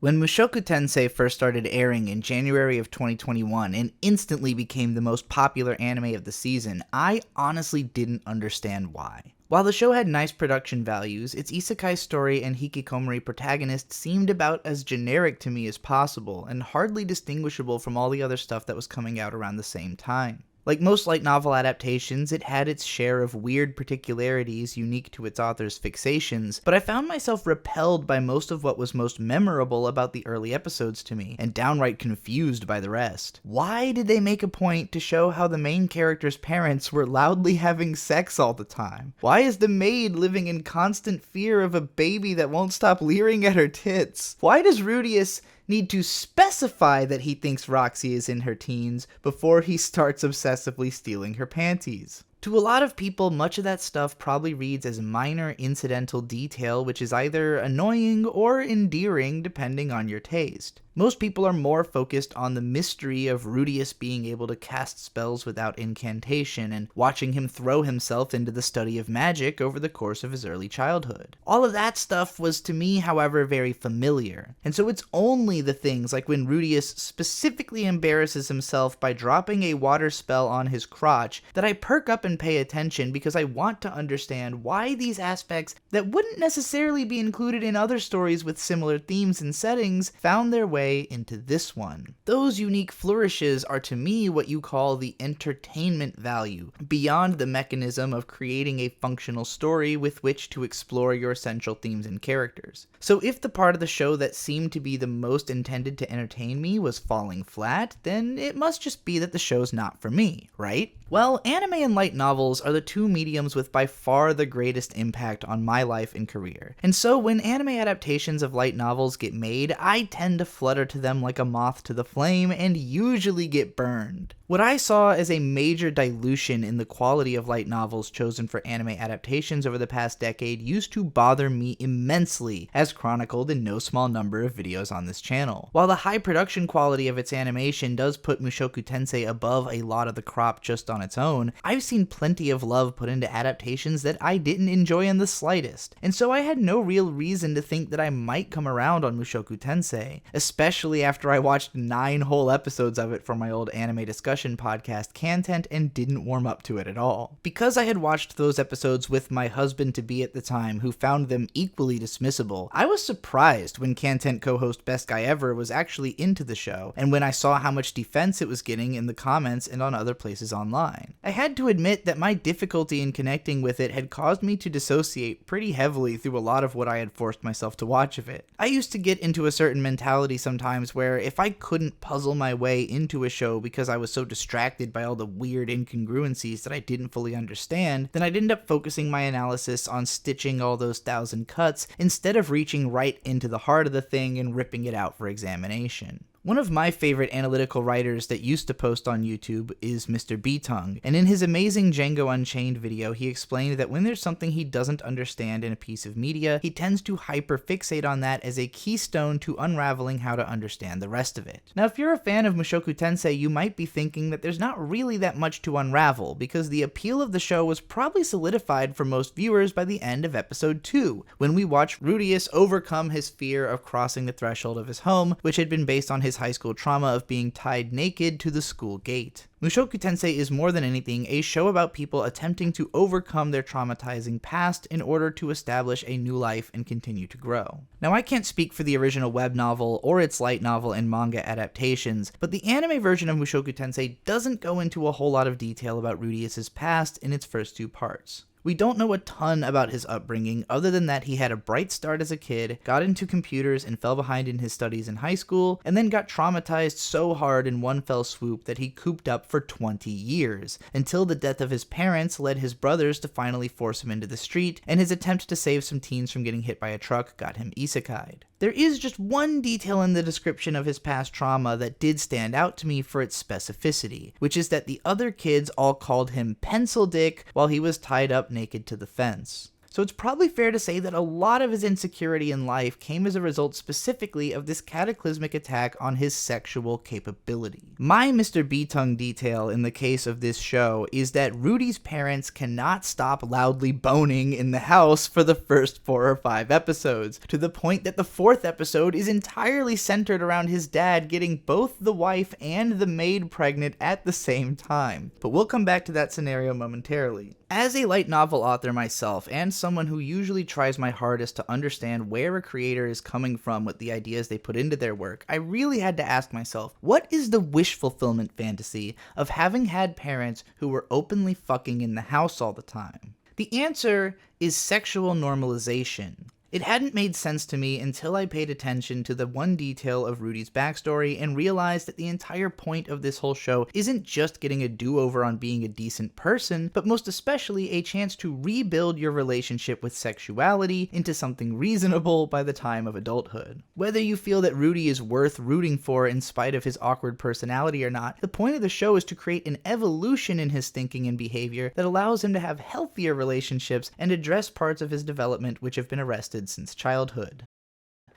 When Mushoku Tensei first started airing in January of 2021 and instantly became the most popular anime of the season, I honestly didn't understand why. While the show had nice production values, its isekai story and hikikomori protagonist seemed about as generic to me as possible and hardly distinguishable from all the other stuff that was coming out around the same time. Like most light novel adaptations, it had its share of weird particularities unique to its author's fixations, but I found myself repelled by most of what was most memorable about the early episodes to me, and downright confused by the rest. Why did they make a point to show how the main character's parents were loudly having sex all the time? Why is the maid living in constant fear of a baby that won't stop leering at her tits? Why does Rudius need to specify that he thinks Roxy is in her teens before he starts obsessively stealing her panties? To a lot of people, much of that stuff probably reads as minor incidental detail, which is either annoying or endearing depending on your taste. Most people are more focused on the mystery of Rudius being able to cast spells without incantation and watching him throw himself into the study of magic over the course of his early childhood. All of that stuff was to me, however, very familiar, and so it's only the things like when Rudius specifically embarrasses himself by dropping a water spell on his crotch that I perk up and pay attention because I want to understand why these aspects that wouldn't necessarily be included in other stories with similar themes and settings found their way into this one. Those unique flourishes are to me what you call the entertainment value, beyond the mechanism of creating a functional story with which to explore your essential themes and characters. So if the part of the show that seemed to be the most intended to entertain me was falling flat, then it must just be that the show's not for me, right? Well, anime and light novels are the two mediums with by far the greatest impact on my life and career. And so when anime adaptations of light novels get made, I tend to flutter to them like a moth to the flame and usually get burned. What I saw as a major dilution in the quality of light novels chosen for anime adaptations over the past decade used to bother me immensely, as chronicled in no small number of videos on this channel. While the high production quality of its animation does put Mushoku Tensei above a lot of the crop just on its own, I've seen plenty of love put into adaptations that I didn't enjoy in the slightest, and so I had no real reason to think that I might come around on Mushoku Tensei, especially after I watched 9 whole episodes of it for my old anime discussion podcast Content and didn't warm up to it at all. Because I had watched those episodes with my husband-to-be at the time, who found them equally dismissible, I was surprised when Content co-host Best Guy Ever was actually into the show, and when I saw how much defense it was getting in the comments and on other places online. I had to admit that my difficulty in connecting with it had caused me to dissociate pretty heavily through a lot of what I had forced myself to watch of it. I used to get into a certain mentality sometimes where if I couldn't puzzle my way into a show because I was so distracted by all the weird incongruencies that I didn't fully understand, then I'd end up focusing my analysis on stitching all those 1,000 cuts instead of reaching right into the heart of the thing and ripping it out for examination. One of my favorite analytical writers that used to post on YouTube is Mr. B-Tongue, and in his amazing Django Unchained video, he explained that when there's something he doesn't understand in a piece of media, he tends to hyperfixate on that as a keystone to unraveling how to understand the rest of it. Now, if you're a fan of Mushoku Tensei, you might be thinking that there's not really that much to unravel, because the appeal of the show was probably solidified for most viewers by the end of episode 2, when we watch Rudius overcome his fear of crossing the threshold of his home, which had been based on his high school trauma of being tied naked to the school gate. Mushoku Tensei is more than anything a show about people attempting to overcome their traumatizing past in order to establish a new life and continue to grow. Now, I can't speak for the original web novel or its light novel and manga adaptations, but the anime version of Mushoku Tensei doesn't go into a whole lot of detail about Rudius's past in its first 2 parts. We don't know a ton about his upbringing other than that he had a bright start as a kid, got into computers and fell behind in his studies in high school, and then got traumatized so hard in one fell swoop that he cooped up for 20 years, until the death of his parents led his brothers to finally force him into the street, and his attempt to save some teens from getting hit by a truck got him isekai'd. There is just one detail in the description of his past trauma that did stand out to me for its specificity, which is that the other kids all called him Pencil Dick while he was tied up naked to the fence. So it's probably fair to say that a lot of his insecurity in life came as a result specifically of this cataclysmic attack on his sexual capability. My Mr. B-tongue detail in the case of this show is that Rudy's parents cannot stop loudly boning in the house for the first 4 or 5 episodes, to the point that the 4th episode is entirely centered around his dad getting both the wife and the maid pregnant at the same time. But we'll come back to that scenario momentarily. As a light novel author myself, and someone who usually tries my hardest to understand where a creator is coming from with the ideas they put into their work, I really had to ask myself, what is the wish fulfillment fantasy of having had parents who were openly fucking in the house all the time? The answer is sexual normalization. It hadn't made sense to me until I paid attention to the one detail of Rudy's backstory and realized that the entire point of this whole show isn't just getting a do-over on being a decent person, but most especially a chance to rebuild your relationship with sexuality into something reasonable by the time of adulthood. Whether you feel that Rudy is worth rooting for in spite of his awkward personality or not, the point of the show is to create an evolution in his thinking and behavior that allows him to have healthier relationships and address parts of his development which have been arrested since childhood.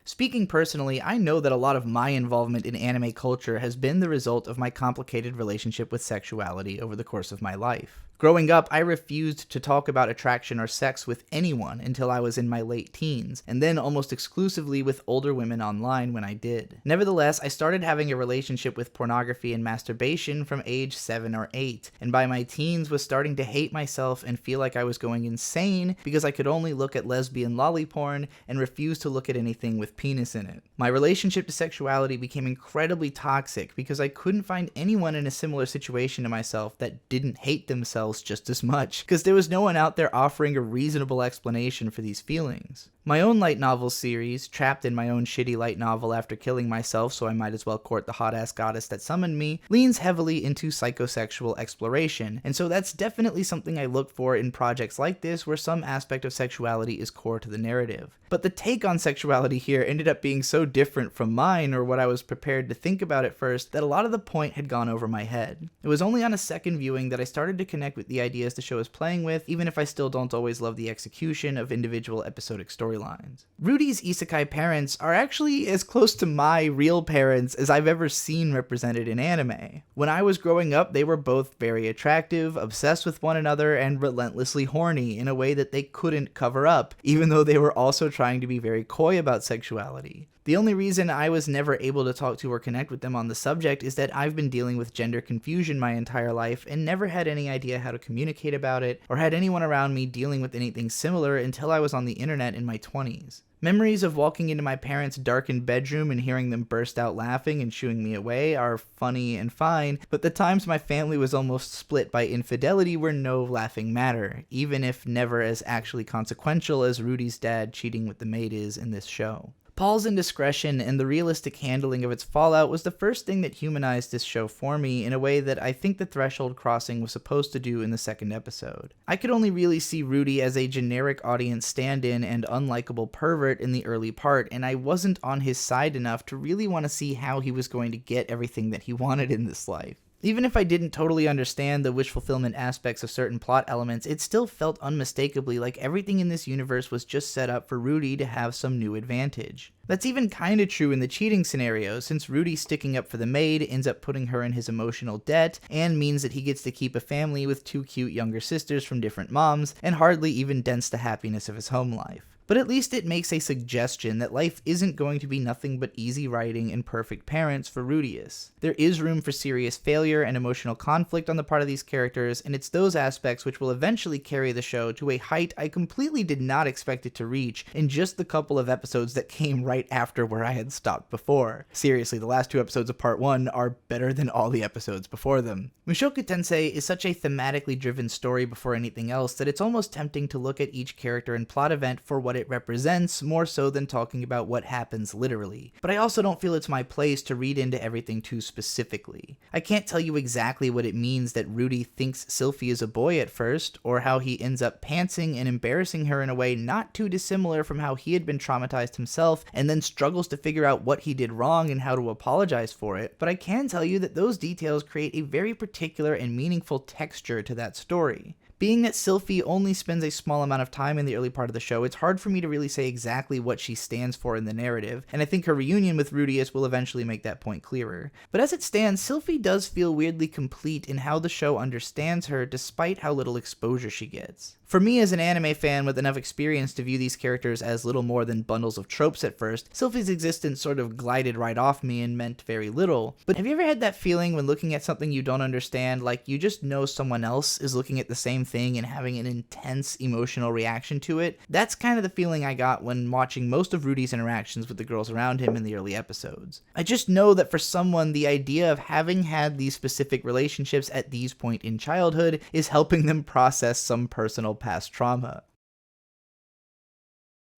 Speaking personally, I know that a lot of my involvement in anime culture has been the result of my complicated relationship with sexuality over the course of my life. Growing up, I refused to talk about attraction or sex with anyone until I was in my late teens, and then almost exclusively with older women online when I did. Nevertheless, I started having a relationship with pornography and masturbation from age 7 or 8, and by my teens was starting to hate myself and feel like I was going insane because I could only look at lesbian lolly porn and refuse to look at anything with penis in it. My relationship to sexuality became incredibly toxic because I couldn't find anyone in a similar situation to myself that didn't hate themselves just as much, because there was no one out there offering a reasonable explanation for these feelings. My own light novel series, trapped in my own shitty light novel after killing myself so I might as well court the hot-ass goddess that summoned me, leans heavily into psychosexual exploration, and so that's definitely something I look for in projects like this where some aspect of sexuality is core to the narrative. But the take on sexuality here ended up being so different from mine or what I was prepared to think about at first that a lot of the point had gone over my head. It was only on a second viewing that I started to connect with the ideas the show is playing with, even if I still don't always love the execution of individual episodic storylines. Rudy's isekai parents are actually as close to my real parents as I've ever seen represented in anime. When I was growing up, they were both very attractive, obsessed with one another, and relentlessly horny in a way that they couldn't cover up, even though they were also trying to be very coy about sexuality. The only reason I was never able to talk to or connect with them on the subject is that I've been dealing with gender confusion my entire life and never had any idea how to communicate about it or had anyone around me dealing with anything similar until I was on the internet in my 20s. Memories of walking into my parents' darkened bedroom and hearing them burst out laughing and shooing me away are funny and fine, but the times my family was almost split by infidelity were no laughing matter, even if never as actually consequential as Rudy's dad cheating with the maid is in this show. Paul's indiscretion and the realistic handling of its fallout was the first thing that humanized this show for me in a way that I think the threshold crossing was supposed to do in the second episode. I could only really see Rudy as a generic audience stand-in and unlikable pervert in the early part, and I wasn't on his side enough to really want to see how he was going to get everything that he wanted in this life. Even if I didn't totally understand the wish fulfillment aspects of certain plot elements, it still felt unmistakably like everything in this universe was just set up for Rudy to have some new advantage. That's even kinda true in the cheating scenario, since Rudy sticking up for the maid ends up putting her in his emotional debt, and means that he gets to keep a family with 2 cute younger sisters from different moms, and hardly even dents the happiness of his home life. But at least it makes a suggestion that life isn't going to be nothing but easy writing and perfect parents for Rudius. There is room for serious failure and emotional conflict on the part of these characters, and it's those aspects which will eventually carry the show to a height I completely did not expect it to reach in just the couple of episodes that came right after where I had stopped before. Seriously, the last 2 episodes of part 1 are better than all the episodes before them. Mushoku Tensei is such a thematically driven story before anything else that it's almost tempting to look at each character and plot event for what it represents, more so than talking about what happens literally. But I also don't feel it's my place to read into everything too specifically. I can't tell you exactly what it means that Rudy thinks Sylphie is a boy at first, or how he ends up pantsing and embarrassing her in a way not too dissimilar from how he had been traumatized himself, and then struggles to figure out what he did wrong and how to apologize for it, but I can tell you that those details create a very particular and meaningful texture to that story. Being that Sylphie only spends a small amount of time in the early part of the show, it's hard for me to really say exactly what she stands for in the narrative, and I think her reunion with Rudius will eventually make that point clearer. But as it stands, Sylphie does feel weirdly complete in how the show understands her despite how little exposure she gets. For me as an anime fan with enough experience to view these characters as little more than bundles of tropes at first, Sylphie's existence sort of glided right off me and meant very little. But have you ever had that feeling when looking at something you don't understand, like you just know someone else is looking at the same thing and having an intense emotional reaction to it? That's kind of the feeling I got when watching most of Rudy's interactions with the girls around him in the early episodes. I just know that for someone, the idea of having had these specific relationships at these points in childhood is helping them process some personal past trauma.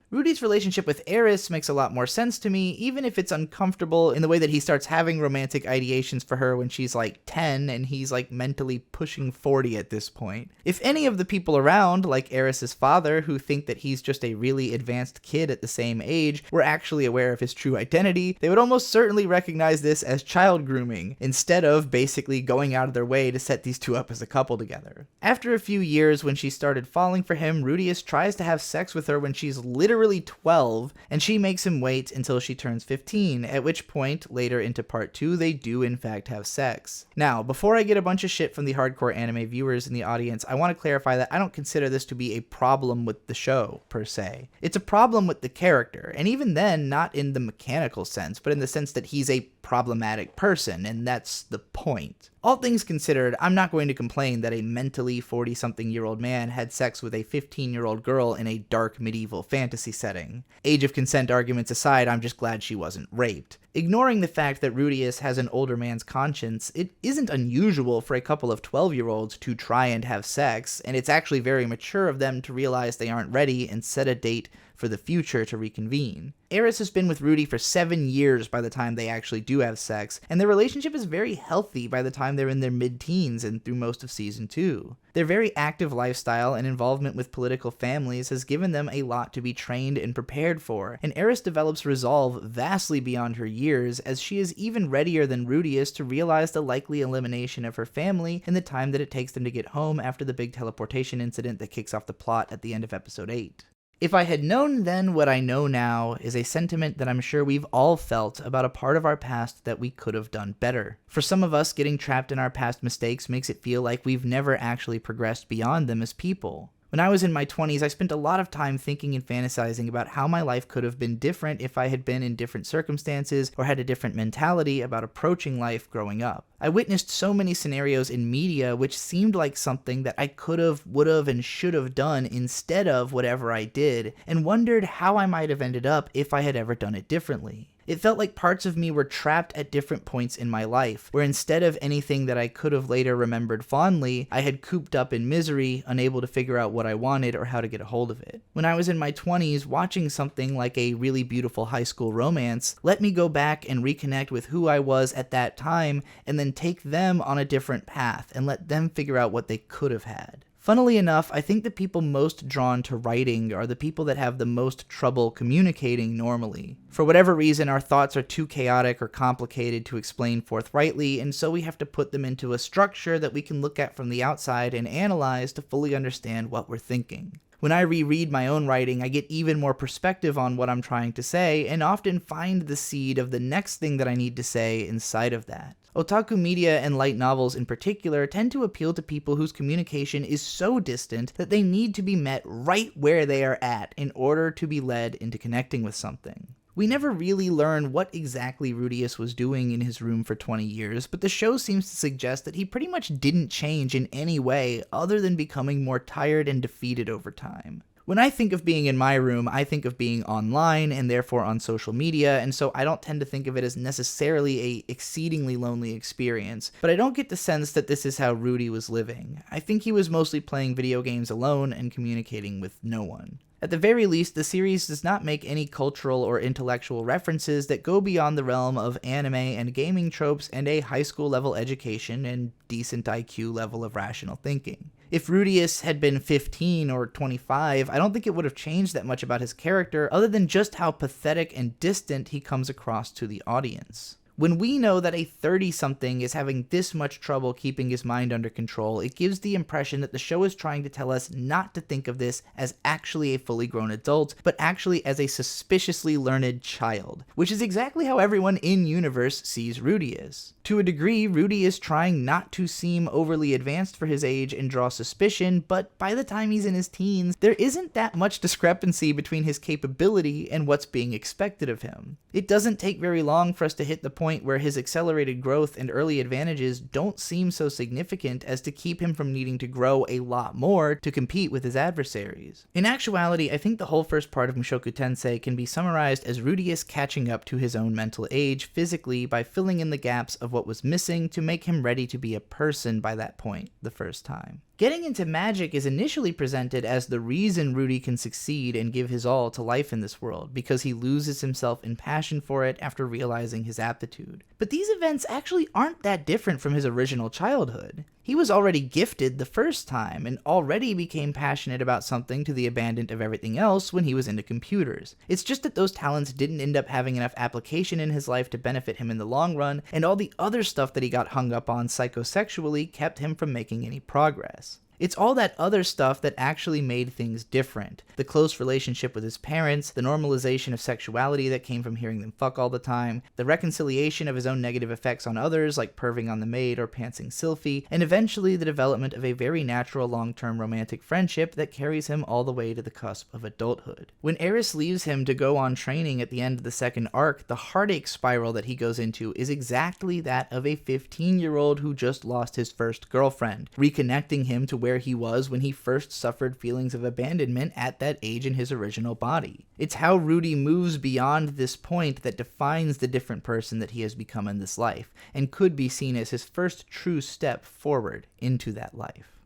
Rudy's relationship with Eris makes a lot more sense to me, even if it's uncomfortable in the way that he starts having romantic ideations for her when she's like 10 and he's like mentally pushing 40 at this point. If any of the people around, like Eris's father, who think that he's just a really advanced kid at the same age, were actually aware of his true identity, they would almost certainly recognize this as child grooming, instead of basically going out of their way to set these two up as a couple together. After a few years, when she started falling for him, Rudius tries to have sex with her when she's literally 12, and she makes him wait until she turns 15, at which point, later into part 2, they do in fact have sex. Now, before I get a bunch of shit from the hardcore anime viewers in the audience, I want to clarify that I don't consider this to be a problem with the show, per se. It's a problem with the character, and even then, not in the mechanical sense, but in the sense that he's a problematic person, and that's the point. All things considered, I'm not going to complain that a mentally 40-something-year-old man had sex with a 15-year-old girl in a dark medieval fantasy setting. Age of consent arguments aside, I'm just glad she wasn't raped. Ignoring the fact that Rudius has an older man's conscience, it isn't unusual for a couple of 12-year-olds to try and have sex, and it's actually very mature of them to realize they aren't ready and set a date for the future to reconvene. Eris has been with Rudy for 7 years by the time they actually do have sex, and their relationship is very healthy by the time they're in their mid-teens and through most of season 2. Their very active lifestyle and involvement with political families has given them a lot to be trained and prepared for, and Eris develops resolve vastly beyond her years, as she is even readier than Rudius to realize the likely elimination of her family in the time that it takes them to get home after the big teleportation incident that kicks off the plot at the end of episode 8. If I had known then what I know now is a sentiment that I'm sure we've all felt about a part of our past that we could have done better. For some of us, getting trapped in our past mistakes makes it feel like we've never actually progressed beyond them as people. When I was in my 20s, I spent a lot of time thinking and fantasizing about how my life could have been different if I had been in different circumstances or had a different mentality about approaching life growing up. I witnessed so many scenarios in media which seemed like something that I could have, would have, and should have done instead of whatever I did, and wondered how I might have ended up if I had ever done it differently. It felt like parts of me were trapped at different points in my life, where instead of anything that I could have later remembered fondly, I had cooped up in misery, unable to figure out what I wanted or how to get a hold of it. When I was in my 20s, watching something like a really beautiful high school romance let me go back and reconnect with who I was at that time, and then take them on a different path and let them figure out what they could have had. Funnily enough, I think the people most drawn to writing are the people that have the most trouble communicating normally. For whatever reason, our thoughts are too chaotic or complicated to explain forthrightly, and so we have to put them into a structure that we can look at from the outside and analyze to fully understand what we're thinking. When I reread my own writing, I get even more perspective on what I'm trying to say, and often find the seed of the next thing that I need to say inside of that. Otaku media and light novels in particular tend to appeal to people whose communication is so distant that they need to be met right where they are at in order to be led into connecting with something. We never really learn what exactly Rudius was doing in his room for 20 years, but the show seems to suggest that he pretty much didn't change in any way other than becoming more tired and defeated over time. When I think of being in my room, I think of being online and therefore on social media, and so I don't tend to think of it as necessarily a exceedingly lonely experience, but I don't get the sense that this is how Rudy was living. I think he was mostly playing video games alone and communicating with no one. At the very least, the series does not make any cultural or intellectual references that go beyond the realm of anime and gaming tropes and a high school level education and decent IQ level of rational thinking. If Rudius had been 15 or 25, I don't think it would have changed that much about his character other than just how pathetic and distant he comes across to the audience. When we know that a 30-something is having this much trouble keeping his mind under control, it gives the impression that the show is trying to tell us not to think of this as actually a fully grown adult, but actually as a suspiciously learned child, which is exactly how everyone in-universe sees Rudy as. To a degree, Rudy is trying not to seem overly advanced for his age and draw suspicion, but by the time he's in his teens, there isn't that much discrepancy between his capability and what's being expected of him. It doesn't take very long for us to hit the point where his accelerated growth and early advantages don't seem so significant as to keep him from needing to grow a lot more to compete with his adversaries. In actuality, I think the whole first part of Mushoku Tensei can be summarized as Rudeus catching up to his own mental age physically by filling in the gaps of what was missing to make him ready to be a person by that point the first time. Getting into magic is initially presented as the reason Rudy can succeed and give his all to life in this world, because he loses himself in passion for it after realizing his aptitude. But these events actually aren't that different from his original childhood. He was already gifted the first time, and already became passionate about something to the abandon of everything else when he was into computers. It's just that those talents didn't end up having enough application in his life to benefit him in the long run, and all the other stuff that he got hung up on psychosexually kept him from making any progress. It's all that other stuff that actually made things different. The close relationship with his parents, the normalization of sexuality that came from hearing them fuck all the time, the reconciliation of his own negative effects on others like perving on the maid or pantsing Sylphie, and eventually the development of a very natural long-term romantic friendship that carries him all the way to the cusp of adulthood. When Eris leaves him to go on training at the end of the second arc, the heartache spiral that he goes into is exactly that of a 15-year-old who just lost his first girlfriend, reconnecting him to where he was when he first suffered feelings of abandonment at that age in his original body. It's how Rudy moves beyond this point that defines the different person that he has become in this life, and could be seen as his first true step forward into that life.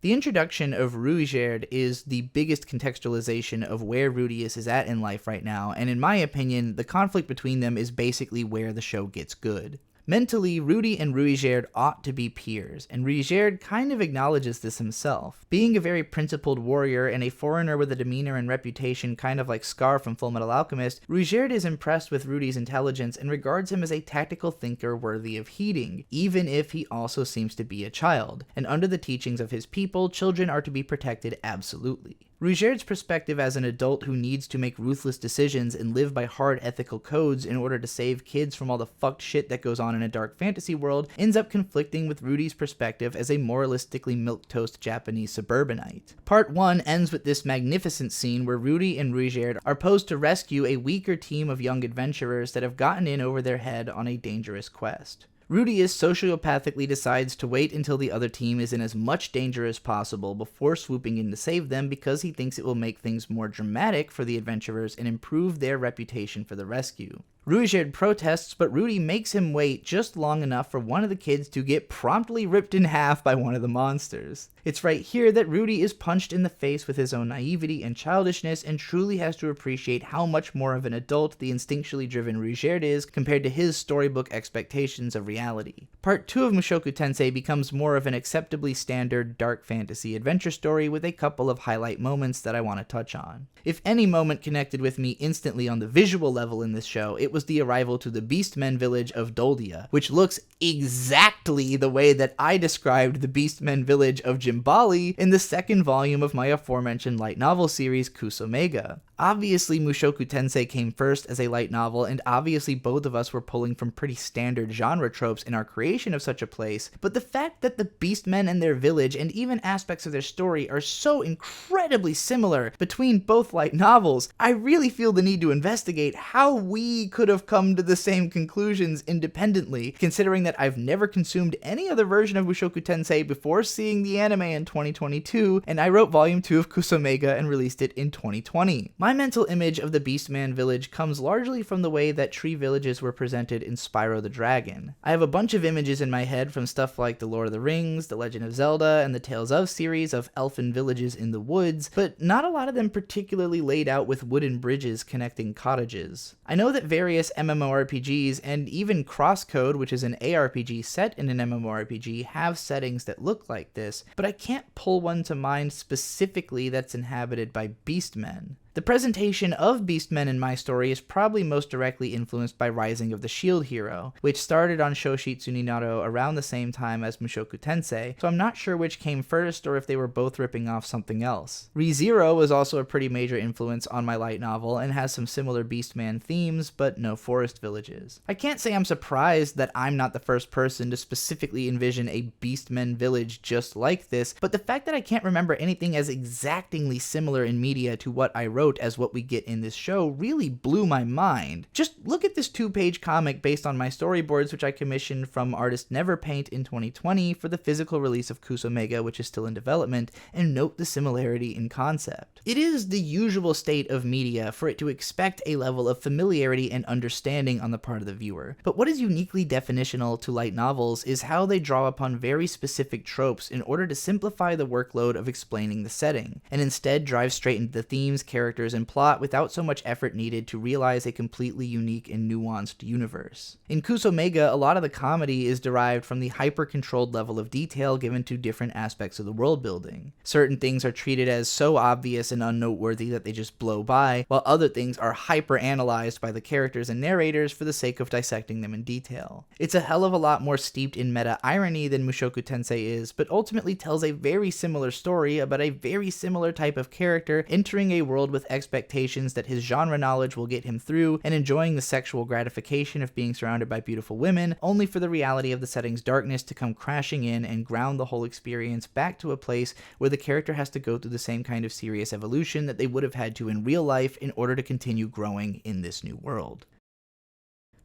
The introduction of Ruigerd is the biggest contextualization of where Rudeus is at in life right now, and in my opinion, the conflict between them is basically where the show gets good. Mentally, Rudy and Ruigerd ought to be peers, and Ruigerd kind of acknowledges this himself. Being a very principled warrior and a foreigner with a demeanor and reputation kind of like Scar from Fullmetal Alchemist, Ruigerd is impressed with Rudy's intelligence and regards him as a tactical thinker worthy of heeding, even if he also seems to be a child, and under the teachings of his people, children are to be protected absolutely. Ruigerd's perspective as an adult who needs to make ruthless decisions and live by hard ethical codes in order to save kids from all the fucked shit that goes on in a dark fantasy world ends up conflicting with Rudy's perspective as a moralistically milquetoast Japanese suburbanite. Part 1 ends with this magnificent scene where Rudy and Ruigerd are posed to rescue a weaker team of young adventurers that have gotten in over their head on a dangerous quest. Rudeus sociopathically decides to wait until the other team is in as much danger as possible before swooping in to save them because he thinks it will make things more dramatic for the adventurers and improve their reputation for the rescue. Ruigerd protests, but Rudy makes him wait just long enough for one of the kids to get promptly ripped in half by one of the monsters. It's right here that Rudy is punched in the face with his own naivety and childishness and truly has to appreciate how much more of an adult the instinctually driven Ruigerd is compared to his storybook expectations of reality. Part 2 of Mushoku Tensei becomes more of an acceptably standard dark fantasy adventure story with a couple of highlight moments that I want to touch on. If any moment connected with me instantly on the visual level in this show, it was the arrival to the Beastmen village of Doldia, which looks exactly the way that I described the Beastmen village of Jimbali in the second volume of my aforementioned light novel series, Kusomega. Obviously, Mushoku Tensei came first as a light novel, and obviously both of us were pulling from pretty standard genre tropes in our creation of such a place, but the fact that the Beastmen and their village, and even aspects of their story, are so incredibly similar between both light novels, I really feel the need to investigate how we could have come to the same conclusions independently, considering that I've never consumed any other version of Mushoku Tensei before seeing the anime in 2022, and I wrote Volume 2 of Kusomega and released it in 2020. My mental image of the Beastman village comes largely from the way that tree villages were presented in Spyro the Dragon. I have a bunch of images in my head from stuff like The Lord of the Rings, The Legend of Zelda, and the Tales of series of elfin villages in the woods, but not a lot of them particularly laid out with wooden bridges connecting cottages. I know that various MMORPGs and even Crosscode, which is an ARPG set in an MMORPG, have settings that look like this, but I can't pull one to mind specifically that's inhabited by beastmen. The presentation of Beastmen in my story is probably most directly influenced by Rising of the Shield Hero, which started on Shoshitsu ni Naro around the same time as Mushoku Tensei, so I'm not sure which came first or if they were both ripping off something else. ReZero was also a pretty major influence on my light novel and has some similar Beastman themes, but no forest villages. I can't say I'm surprised that I'm not the first person to specifically envision a Beastmen village just like this, but the fact that I can't remember anything as exactingly similar in media to what I wrote as what we get in this show really blew my mind. Just look at this 2-page comic based on my storyboards, which I commissioned from artist Neverpaint in 2020 for the physical release of Kusomega, which is still in development, and note the similarity in concept. It is the usual state of media for it to expect a level of familiarity and understanding on the part of the viewer, but what is uniquely definitional to light novels is how they draw upon very specific tropes in order to simplify the workload of explaining the setting, and instead drive straight into the themes, characters, and plot without so much effort needed to realize a completely unique and nuanced universe. In Kusomega, a lot of the comedy is derived from the hyper-controlled level of detail given to different aspects of the world building. Certain things are treated as so obvious and unnoteworthy that they just blow by, while other things are hyper-analyzed by the characters and narrators for the sake of dissecting them in detail. It's a hell of a lot more steeped in meta-irony than Mushoku Tensei is, but ultimately tells a very similar story about a very similar type of character entering a world with expectations that his genre knowledge will get him through and enjoying the sexual gratification of being surrounded by beautiful women, only for the reality of the setting's darkness to come crashing in and ground the whole experience back to a place where the character has to go through the same kind of serious evolution that they would have had to in real life in order to continue growing in this new world.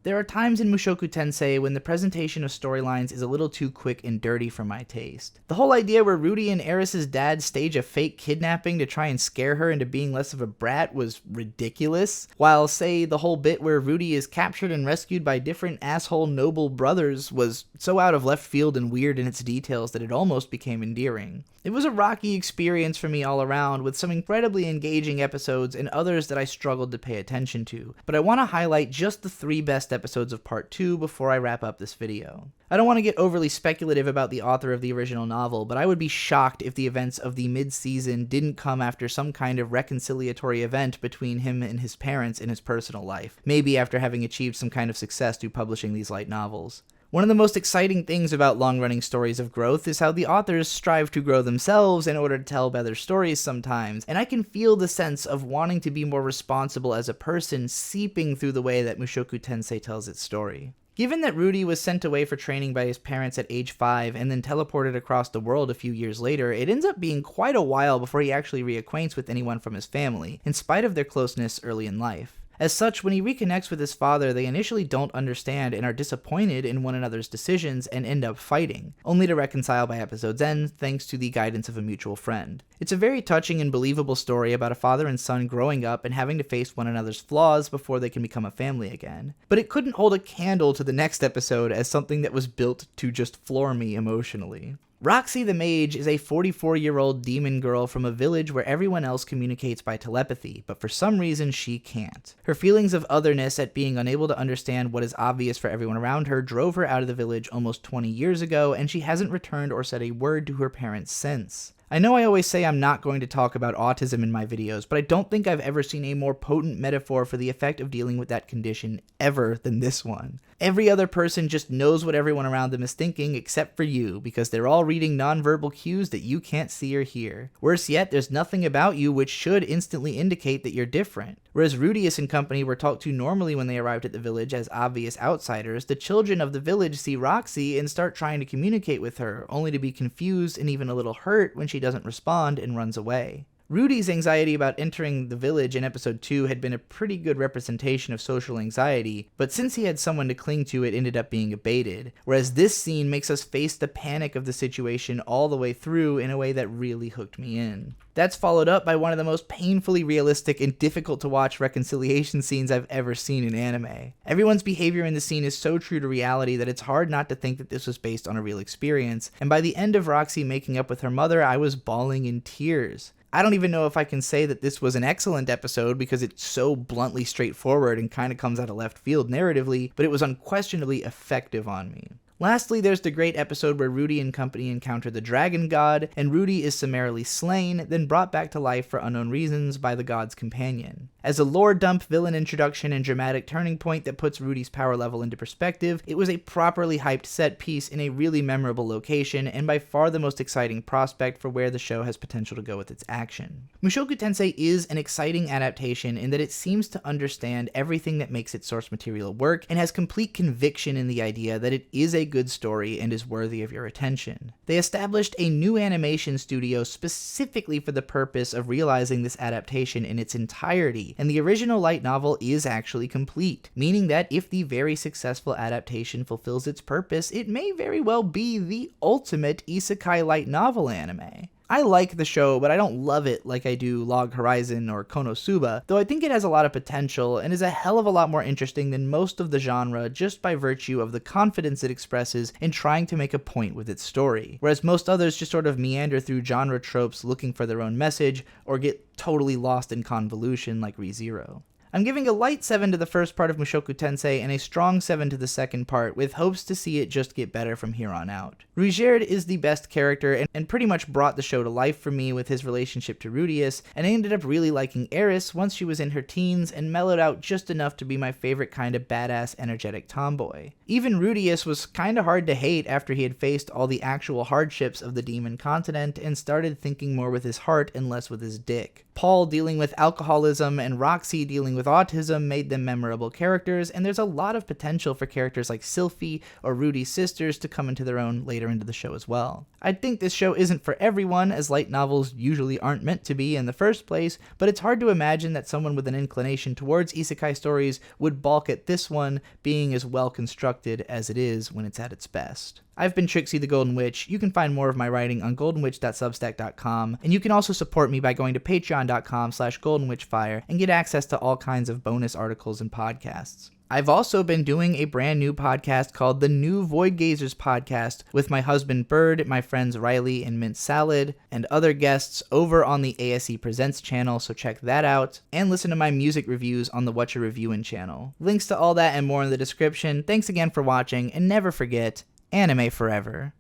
There are times in Mushoku Tensei when the presentation of storylines is a little too quick and dirty for my taste. The whole idea where Rudy and Eris's dad stage a fake kidnapping to try and scare her into being less of a brat was ridiculous, while, say, the whole bit where Rudy is captured and rescued by different asshole noble brothers was so out of left field and weird in its details that it almost became endearing. It was a rocky experience for me all around, with some incredibly engaging episodes and others that I struggled to pay attention to, but I want to highlight just the 3 best episodes of part 2 before I wrap up this video. I don't want to get overly speculative about the author of the original novel, but I would be shocked if the events of the mid-season didn't come after some kind of reconciliatory event between him and his parents in his personal life, maybe after having achieved some kind of success through publishing these light novels. One of the most exciting things about long-running stories of growth is how the authors strive to grow themselves in order to tell better stories sometimes, and I can feel the sense of wanting to be more responsible as a person seeping through the way that Mushoku Tensei tells its story. Given that Rudy was sent away for training by his parents at age 5 and then teleported across the world a few years later, it ends up being quite a while before he actually reacquaints with anyone from his family, in spite of their closeness early in life. As such, when he reconnects with his father, they initially don't understand and are disappointed in one another's decisions and end up fighting, only to reconcile by episode's end thanks to the guidance of a mutual friend. It's a very touching and believable story about a father and son growing up and having to face one another's flaws before they can become a family again. But it couldn't hold a candle to the next episode as something that was built to just floor me emotionally. Roxy the Mage is a 44-year-old demon girl from a village where everyone else communicates by telepathy, but for some reason she can't. Her feelings of otherness at being unable to understand what is obvious for everyone around her drove her out of the village almost 20 years ago, and she hasn't returned or said a word to her parents since. I know I always say I'm not going to talk about autism in my videos, but I don't think I've ever seen a more potent metaphor for the effect of dealing with that condition ever than this one. Every other person just knows what everyone around them is thinking except for you, because they're all reading nonverbal cues that you can't see or hear. Worse yet, there's nothing about you which should instantly indicate that you're different. Whereas Rudius and company were talked to normally when they arrived at the village as obvious outsiders, the children of the village see Roxy and start trying to communicate with her, only to be confused and even a little hurt when she doesn't respond and runs away. Rudy's anxiety about entering the village in episode 2 had been a pretty good representation of social anxiety, but since he had someone to cling to, it ended up being abated, whereas this scene makes us face the panic of the situation all the way through in a way that really hooked me in. That's followed up by one of the most painfully realistic and difficult to watch reconciliation scenes I've ever seen in anime. Everyone's behavior in the scene is so true to reality that it's hard not to think that this was based on a real experience, and by the end of Roxy making up with her mother, I was bawling in tears. I don't even know if I can say that this was an excellent episode because it's so bluntly straightforward and kind of comes out of left field narratively, but it was unquestionably effective on me. Lastly, there's the great episode where Rudy and company encounter the dragon god, and Rudy is summarily slain, then brought back to life for unknown reasons by the god's companion. As a lore dump, villain introduction, and dramatic turning point that puts Rudy's power level into perspective, it was a properly hyped set piece in a really memorable location, and by far the most exciting prospect for where the show has potential to go with its action. Mushoku Tensei is an exciting adaptation in that it seems to understand everything that makes its source material work, and has complete conviction in the idea that it is a good story and is worthy of your attention. They established a new animation studio specifically for the purpose of realizing this adaptation in its entirety, and the original light novel is actually complete, meaning that if the very successful adaptation fulfills its purpose, it may very well be the ultimate isekai light novel anime. I like the show, but I don't love it like I do Log Horizon or Konosuba, though I think it has a lot of potential and is a hell of a lot more interesting than most of the genre just by virtue of the confidence it expresses in trying to make a point with its story, whereas most others just sort of meander through genre tropes looking for their own message or get totally lost in convolution like ReZero. I'm giving a light 7 to the first part of Mushoku Tensei and a strong 7 to the second part, with hopes to see it just get better from here on out. Ruggierd is the best character and pretty much brought the show to life for me with his relationship to Rudius, and I ended up really liking Eris once she was in her teens and mellowed out just enough to be my favorite kind of badass energetic tomboy. Even Rudius was kinda hard to hate after he had faced all the actual hardships of the demon continent and started thinking more with his heart and less with his dick. Paul dealing with alcoholism and Roxy dealing with autism made them memorable characters, and there's a lot of potential for characters like Sylphie or Rudy's sisters to come into their own later into the show as well. I think this show isn't for everyone, as light novels usually aren't meant to be in the first place, but it's hard to imagine that someone with an inclination towards isekai stories would balk at this one being as well constructed as it is when it's at its best. I've been Trixie the Golden Witch. You can find more of my writing on goldenwitch.substack.com, and you can also support me by going to patreon.com/goldenwitchfire and get access to all kinds of bonus articles and podcasts. I've also been doing a brand new podcast called the New Void Gazers Podcast with my husband Bird, my friends Riley and Mint Salad, and other guests over on the ASE Presents channel, so check that out, and listen to my music reviews on the Whatcha Reviewin' channel. Links to all that and more in the description. Thanks again for watching, and never forget, anime forever.